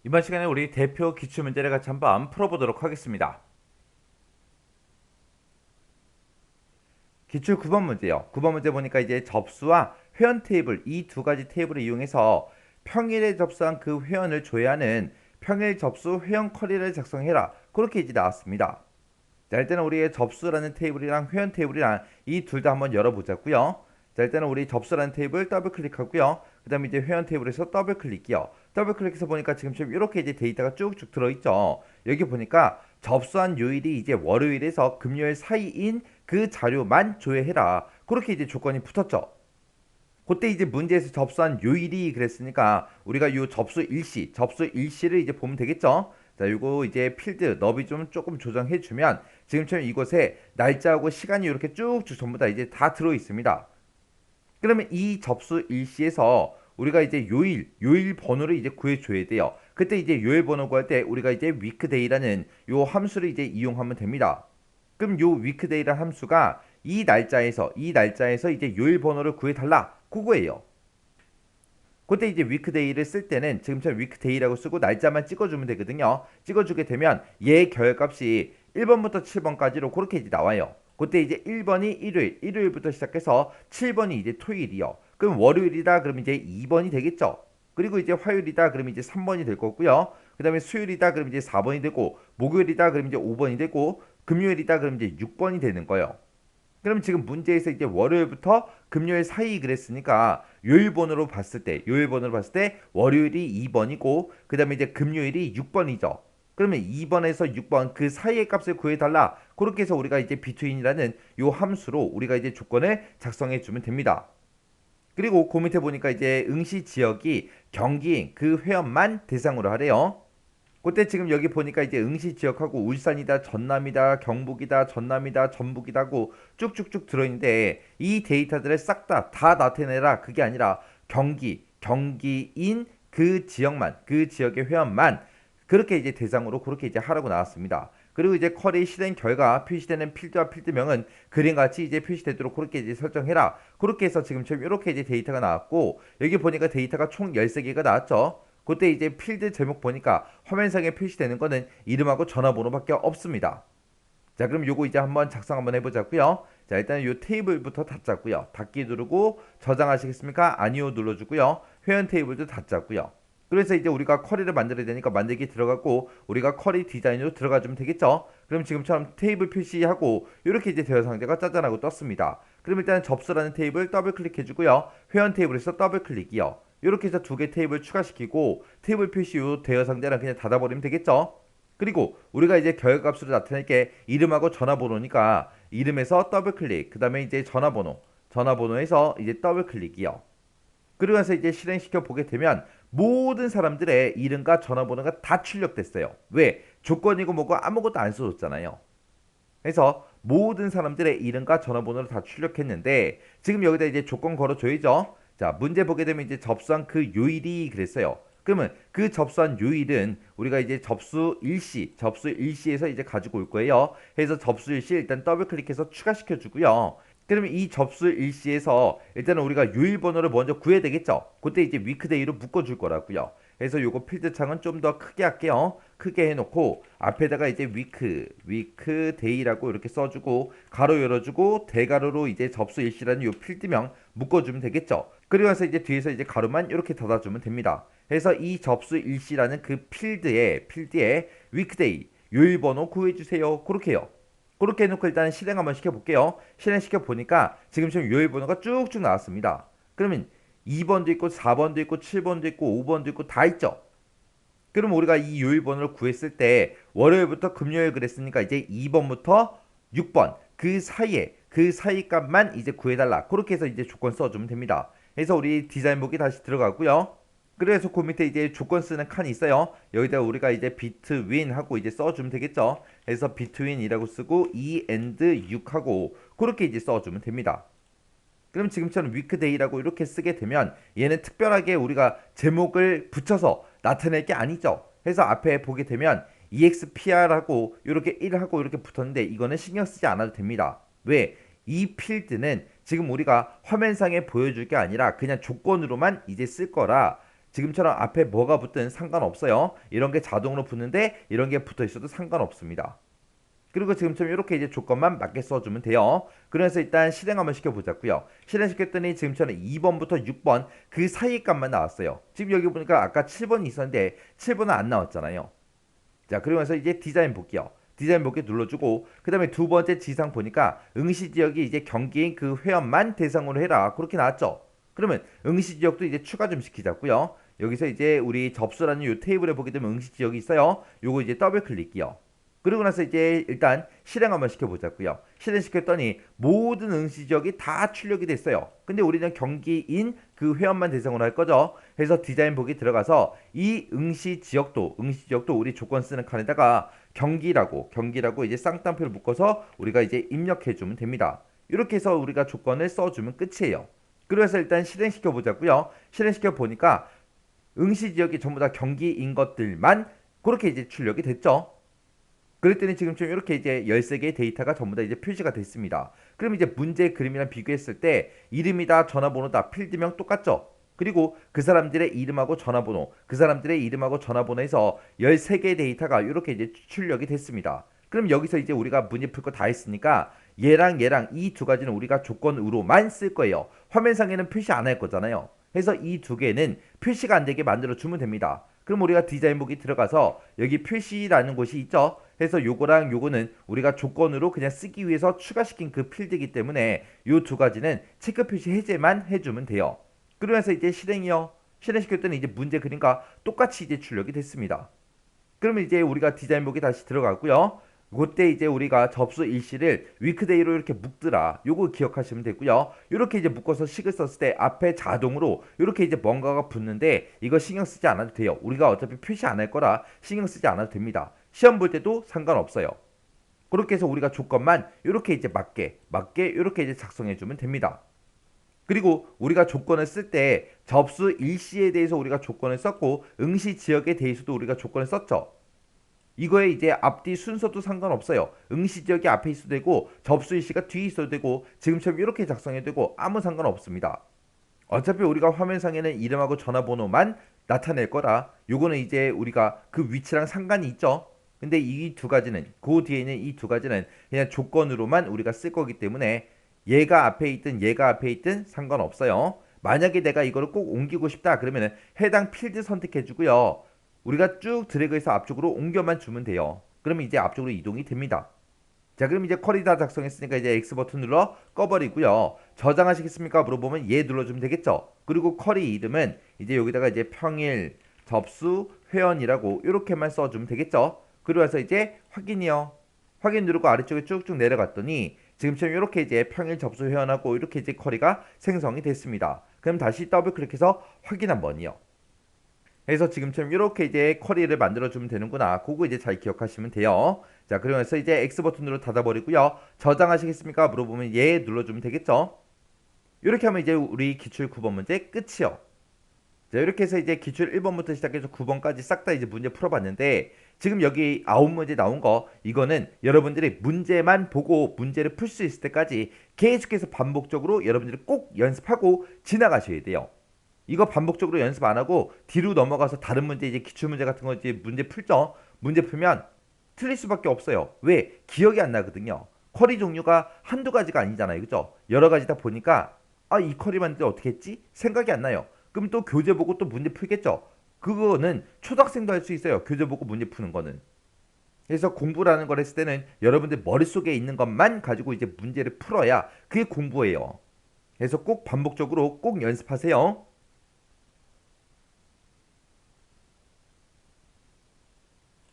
이번 시간에 우리 대표 기출문제를 같이 한번 풀어보도록 하겠습니다. 기출 9번 문제요. 9번 문제 보니까 이제 접수와 회원 테이블 이 두 가지 테이블을 이용해서 평일에 접수한 그 회원을 조회하는 평일 접수 회원 쿼리를 작성해라. 그렇게 이제 나왔습니다. 자, 일단은 우리의 접수라는 테이블이랑 회원 테이블이랑 이 둘 다 한번 열어보자고요. 자, 일단은 우리 접수라는 테이블 더블 클릭하고요. 그 다음에 이제 회원 테이블에서 더블 클릭이요. 더블 클릭해서 보니까 지금 이렇게 이제 데이터가 쭉쭉 들어있죠. 여기 보니까 접수한 요일이 이제 월요일에서 금요일 사이인 그 자료만 조회해라. 그렇게 이제 조건이 붙었죠. 그때 이제 문제에서 접수한 요일이 그랬으니까 우리가 요 접수 일시를 이제 보면 되겠죠. 자, 요거 이제 필드 너비 좀 조금 조정해 주면 지금처럼 이곳에 날짜하고 시간이 이렇게 쭉쭉 전부 다 이제 다 들어 있습니다. 그러면 이 접수 일시에서 우리가 이제 요일 번호를 이제 구해 줘야 돼요. 그때 이제 요일 번호 구할 때 우리가 이제 weekday라는 요 함수를 이제 이용하면 됩니다. 그럼 요 weekday라는 함수가 이 날짜에서 이제 요일 번호를 구해 달라. 그거예요. 그때 이제 위크데이를 쓸 때는 지금처럼 위크데이라고 쓰고 날짜만 찍어주면 되거든요. 찍어주게 되면 얘 결값이 1번부터 7번까지로 그렇게 이제 나와요. 그때 이제 1번이 일요일부터 시작해서 7번이 이제 토요일이요. 그럼 월요일이다 그러면 이제 2번이 되겠죠. 그리고 이제 화요일이다 그러면 이제 3번이 될 거고요. 그 다음에 수요일이다 그러면 이제 4번이 되고 목요일이다 그러면 이제 5번이 되고 금요일이다 그러면 이제 6번이 되는 거예요. 그럼 지금 문제에서 이제 월요일부터 금요일 사이 그랬으니까 요일번으로 봤을 때 월요일이 2번이고 그다음에 이제 금요일이 6번이죠. 그러면 2번에서 6번 그 사이의 값을 구해달라. 그렇게 해서 우리가 이제 between이라는 요 함수로 우리가 이제 조건을 작성해 주면 됩니다. 그리고 그 밑에 보니까 이제 응시 지역이 경기인 그 회원만 대상으로 하래요. 그때 지금 여기 보니까 이제 응시 지역하고 울산이다, 전남이다, 경북이다, 전남이다, 전북이다고 쭉쭉쭉 들어있는데 이 데이터들을 싹 다 나타내라. 그게 아니라 경기인 그 지역만, 그 지역의 회원만 그렇게 이제 대상으로 그렇게 이제 하라고 나왔습니다. 그리고 이제 쿼리 실행 결과 표시되는 필드와 필드명은 그림같이 이제 표시되도록 그렇게 이제 설정해라. 그렇게 해서 지금처럼 이렇게 이제 데이터가 나왔고 여기 보니까 데이터가 총 13개가 나왔죠. 그때 이제 필드 제목 보니까 화면상에 표시되는 거는 이름하고 전화번호밖에 없습니다. 자, 그럼 요거 이제 한번 작성 한번 해보자고요. 자, 일단 요 테이블부터 닫자고요. 닫기 누르고 저장하시겠습니까? 아니요 눌러주고요. 회원 테이블도 닫자고요. 그래서 이제 우리가 쿼리를 만들어야 되니까 만들기 들어가고 우리가 쿼리 디자인으로 들어가주면 되겠죠. 그럼 지금처럼 테이블 표시하고 이렇게 이제 대여 상자가 짜잔하고 떴습니다. 그럼 일단 접수라는 테이블 더블 클릭해주고요. 회원 테이블에서 더블 클릭이요. 이렇게 해서 두 개 테이블 추가시키고 테이블 표시 후 대여 상자는 그냥 닫아버리면 되겠죠. 그리고 우리가 이제 결과값으로 나타낼 게 이름하고 전화번호니까 이름에서 더블 클릭, 그 다음에 이제 전화번호에서 이제 더블 클릭이요. 그러고 나서 이제 실행시켜 보게 되면 모든 사람들의 이름과 전화번호가 다 출력됐어요. 왜? 조건이고 뭐고 아무것도 안 써줬잖아요. 그래서 모든 사람들의 이름과 전화번호를 다 출력했는데 지금 여기다 이제 조건 걸어줘야죠. 자, 문제 보게 되면 이제 접수한 그 요일이 그랬어요. 그러면 그 접수한 요일은 우리가 이제 접수 일시에서 이제 가지고 올 거예요. 그래서 접수 일시 일단 더블 클릭해서 추가시켜 주고요. 그러면 이 접수 일시에서 일단은 우리가 요일 번호를 먼저 구해야 되겠죠. 그때 이제 위크데이로 묶어줄 거라고요. 그래서 요거 필드 창은 좀 더 크게 할게요. 크게 해놓고 앞에다가 이제 위크데이라고 이렇게 써주고 가로 열어주고 대가로로 이제 접수 일시라는 요 필드명 묶어주면 되겠죠. 그리고 나서 이제 뒤에서 이제 가로만 이렇게 닫아주면 됩니다. 그래서 이 접수 일시라는 그 필드에 위크데이 요일 번호 구해주세요. 그렇게 해요. 그렇게 해놓고 일단 실행 한번 시켜볼게요. 실행시켜 보니까 지금처럼 요일 번호가 쭉쭉 나왔습니다. 그러면 2번도 있고 4번도 있고 7번도 있고 5번도 있고 다 있죠. 그럼 우리가 이 요일 번호를 구했을 때 월요일부터 금요일 그랬으니까 이제 2번부터 6번 그 사이 값만 이제 구해달라. 그렇게 해서 이제 조건 써주면 됩니다. 그래서 우리 디자인북이 다시 들어가고요. 그래서 그 밑에 이제 조건 쓰는 칸이 있어요. 여기다 우리가 이제 between 하고 이제 써주면 되겠죠. 그래서 between이라고 쓰고 e and 6하고 그렇게 이제 써주면 됩니다. 그럼 지금처럼 weekday라고 이렇게 쓰게 되면 얘는 특별하게 우리가 제목을 붙여서 나타낼 게 아니죠. 그래서 앞에 보게 되면 expr하고 이렇게 1하고 이렇게 붙었는데 이거는 신경 쓰지 않아도 됩니다. 왜? 이 필드는 지금 우리가 화면상에 보여줄 게 아니라 그냥 조건으로만 이제 쓸 거라 지금처럼 앞에 뭐가 붙든 상관없어요. 이런 게 자동으로 붙는데 이런 게 붙어 있어도 상관없습니다. 그리고 지금처럼 이렇게 이제 조건만 맞게 써주면 돼요. 그래서 일단 실행 한번 시켜보자고요. 실행시켰더니 지금처럼 2번부터 6번 그 사이 값만 나왔어요. 지금 여기 보니까 아까 7번이 있었는데 7번은 안 나왔잖아요. 자, 그러면서 이제 디자인 볼게요. 디자인 볼게 눌러주고 그 다음에 두 번째 지상 보니까 응시지역이 이제 경기인 그 회원만 대상으로 해라 그렇게 나왔죠. 그러면 응시지역도 이제 추가 좀 시키자고요. 여기서 이제 우리 접수라는 이 테이블에 보게 되면 응시지역이 있어요. 요거 이제 더블 클릭이요. 그리고 나서 이제 일단 실행 한번 시켜보자고요. 실행시켰더니 모든 응시지역이 다 출력이 됐어요. 근데 우리는 경기인 그 회원만 대상으로 할 거죠. 그래서 디자인 보기 들어가서 이 응시지역도 우리 조건 쓰는 칸에다가 경기라고 이제 쌍따옴표를 묶어서 우리가 이제 입력해주면 됩니다. 이렇게 해서 우리가 조건을 써주면 끝이에요. 그래서 일단 실행시켜 보자고요. 실행시켜 보니까 응시지역이 전부 다 경기인 것들만 그렇게 이제 출력이 됐죠. 그랬더니 지금쯤 이렇게 이제 13개의 데이터가 전부 다 이제 표시가 됐습니다. 그럼 이제 문제 그림이랑 비교했을 때 이름이다, 전화번호다, 필드명 똑같죠? 그리고 그 사람들의 이름하고 전화번호, 그 사람들의 이름하고 전화번호에서 13개의 데이터가 이렇게 이제 출력이 됐습니다. 그럼 여기서 이제 우리가 문제 풀 거 다 했으니까 얘랑 이 두 가지는 우리가 조건으로만 쓸 거예요. 화면상에는 표시 안 할 거잖아요. 그래서 이 두 개는 표시가 안 되게 만들어 주면 됩니다. 그럼 우리가 디자인 보기 들어가서 여기 표시라는 곳이 있죠. 그래서 요거랑 요거는 우리가 조건으로 그냥 쓰기 위해서 추가시킨 그 필드이기 때문에 요 두 가지는 체크 표시 해제만 해주면 돼요. 그러면서 이제 실행이요. 실행시켰더니 이제 문제 그림과 똑같이 이제 출력이 됐습니다. 그러면 이제 우리가 디자인 보기 다시 들어가고요. 그때 이제 우리가 접수 일시를 위크데이로 이렇게 묶더라. 요거 기억하시면 되고요. 이렇게 이제 묶어서 식을 썼을 때 앞에 자동으로 이렇게 이제 뭔가가 붙는데 이거 신경 쓰지 않아도 돼요. 우리가 어차피 표시 안 할 거라 신경 쓰지 않아도 됩니다. 시험 볼 때도 상관없어요. 그렇게 해서 우리가 조건만 이렇게 이제 맞게 이렇게 이제 작성해 주면 됩니다. 그리고 우리가 조건을 쓸 때 접수 일시에 대해서 우리가 조건을 썼고 응시 지역에 대해서도 우리가 조건을 썼죠. 이거에 이제 앞뒤 순서도 상관없어요. 응시 지역이 앞에 있어도 되고 접수 일시가 뒤에 있어도 되고 지금처럼 이렇게 작성해도 되고 아무 상관없습니다. 어차피 우리가 화면상에는 이름하고 전화번호만 나타낼 거라 요거는 이제 우리가 그 위치랑 상관이 있죠. 근데 이 두 가지는 그 뒤에 있는 이 두 가지는 그냥 조건으로만 우리가 쓸 거기 때문에 얘가 앞에 있든 상관없어요. 만약에 내가 이거를 꼭 옮기고 싶다 그러면은 해당 필드 선택해 주고요. 우리가 쭉 드래그해서 앞쪽으로 옮겨만 주면 돼요. 그러면 이제 앞쪽으로 이동이 됩니다. 자, 그럼 이제 쿼리 다 작성했으니까 이제 X 버튼 눌러 꺼버리고요. 저장하시겠습니까? 물어보면 얘 눌러주면 되겠죠. 그리고 쿼리 이름은 이제 여기다가 이제 평일 접수 회원이라고 이렇게만 써주면 되겠죠. 그리고 와서 이제 확인이요. 확인 누르고 아래쪽에 쭉쭉 내려갔더니 지금처럼 이렇게 이제 평일 접수 회원하고 이렇게 이제 쿼리가 생성이 됐습니다. 그럼 다시 더블 클릭해서 확인 한번이요. 그래서 지금처럼 이렇게 이제 쿼리를 만들어주면 되는구나. 그거 이제 잘 기억하시면 돼요. 자, 그러면서 이제 X 버튼으로 닫아버리고요. 저장하시겠습니까? 물어보면 예 눌러주면 되겠죠. 이렇게 하면 이제 우리 기출 9번 문제 끝이요. 자, 이렇게 해서 이제 기출 1번부터 시작해서 9번까지 싹 다 이제 문제 풀어봤는데 지금 여기 9문제 나온 거 이거는 여러분들이 문제만 보고 문제를 풀 수 있을 때까지 계속해서 반복적으로 여러분들이 꼭 연습하고 지나가셔야 돼요. 이거 반복적으로 연습 안 하고 뒤로 넘어가서 다른 문제 이제 기출문제 같은 거 이제 문제 풀죠. 문제 풀면 틀릴 수밖에 없어요. 왜? 기억이 안 나거든요. 쿼리 종류가 한두 가지가 아니잖아요. 그죠? 여러 가지다 보니까 이 쿼리 만들 때 어떻게 했지? 생각이 안 나요. 그럼 또 교재 보고 또 문제 풀겠죠. 그거는 초등학생도 할 수 있어요. 교재 보고 문제 푸는 거는. 그래서 공부라는 걸 했을 때는 여러분들 머릿속에 있는 것만 가지고 이제 문제를 풀어야 그게 공부예요. 그래서 꼭 반복적으로 꼭 연습하세요.